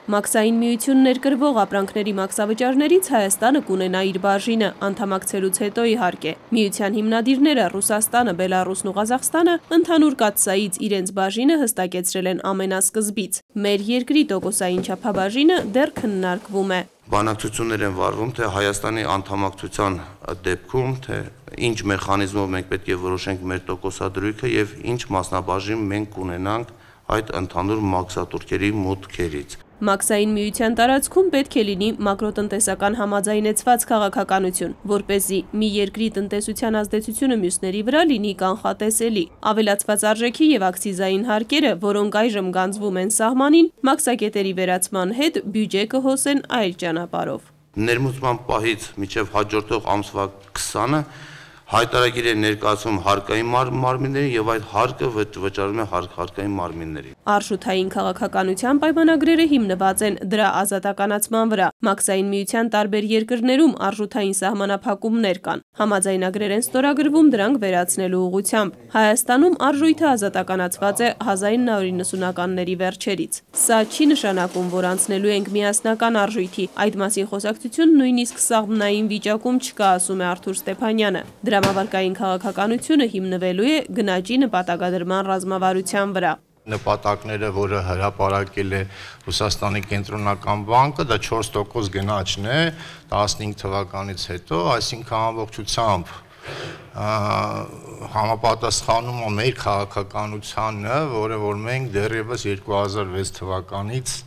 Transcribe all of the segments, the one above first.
Մաքսային միություն ներկրվող ապրանքների մաքսավճարներից Հայաստանը կունենա իր բաժինը, անդամակցելուց հետո իհարկե։ Միության հիմնադիրները Ռուսաստանը, Բելառուսն ու Ղազախստանը ընդհանուր կաթսայից իրենց բաժինը հստակեցրել են ամենասկզբից։ Մեր երկրի տոկոսային չափաբաժինը դեռ քննարկվում է։ Բանակցություններ են վարվում, թե Հայաստանի անդամակցության դեպքում, թե ինչ մեխանիզմով մենք պետք է որոշենք մեր տոկոսադրույքը եւ ինչ մասնաբաժին մենք կունենանք այդ ընդհանուր մաքսատուրքերի մուտքերից։ Մաքսային միության տարածքում պետք է լինի մակրոտնտեսական համաձայնեցված քաղաքականություն, որպեսզի մի երկրի տնտեսության ազդեցությունը մյուսների վրա լինի կանխատեսելի։ Ավելացված արժեքի եւ աքսիզային հարկերը, որոնք այժմ գանձվում են սահմանին, մաքսակետերի վերացման հետ բյուջե կհոսեն այլ ճանապարհով։ Ներմուծման պահից մինչև հաջորդող ամսվա 20-ը հայտարարագիր է ներկայացում հարկային մարմիններին եւ այդ հարկը վճարում է հարկային մարմիններին։ Արժութային քաղաքականության պայմանագրերը հիմնված են դրա ազատականացման վրա։ Մաքսային միության տարբեր երկրներում արժութային սահմանափակումներ կան։ Համաձայնագրեր են ստորագրվում դրանք վերացնելու ուղղությամբ։ Հայաստանում արժույթը ազատականացված է 1990-ականների վերջերից։ Սա չի նշանակում, որ անցնելու ենք միասնական արժույթի։ Այդ մասին խոսակցություն նույնիսկ սաղմնային վիճակում չկա, ասում է Արթուր Ստեփանյանը։ Դրամավարկային քաղաքականությունը հիմնվելու է գնաճի նպատակադրման ռազմավարության վրա։ Նպատակները, որը հրապարակել է Ռուսաստանի կենտրոնական բանկը, դա 4% գնաճն է 15 թվականից հետո, այսինքն ամբողջությամբ համապատասխանում է մեր քաղաքականությանը, որը որ մենք դեռևս 2006 թվականից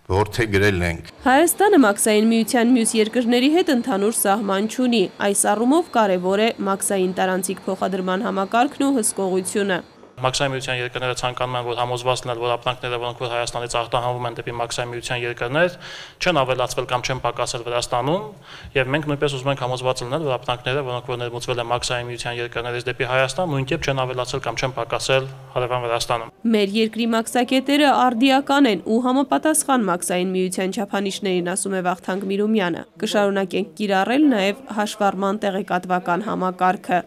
որդեգրել ենք։ Հայաստանը մաքսային միության մյուս երկրների հետ ընդհանուր սահման չունի։ Այս առումով կարևոր է մաքսային տարանցիկ փոխադրման համակարգն ու հսկողությունը։ Մաքսային միության երկրները ցանկանում են, որ համոզված լինել, որ ապրանքները, որոնք որ Հայաստանից արտահանվում են դեպի մաքսային միության երկրներ, չեն ավելացվել կամ չեն պակասել Վրաստանում, եւ մենք նույնպես ուզում ենք համոզված լինել, որ ապրանքները, որոնք որ ներմուծվել են մաքսային միության երկրներից դեպի Հայաստան, նույն կերպ չեն ավելացել կամ չեն պակասել հարևան Վրաստանում։ Մեր երկրի մաքսակետերը արդիական են ու համապատասխան մաքսային միության չափանիշներին, ասում է Վախթանգ Միրումյանը։ Կշարունակենք կիրառել նաեւ հաշվառման տեղեկատվական համակարգը։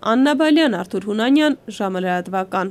Աննա Բալյան, Արթուր Հունանյան, ժամը լրատվական։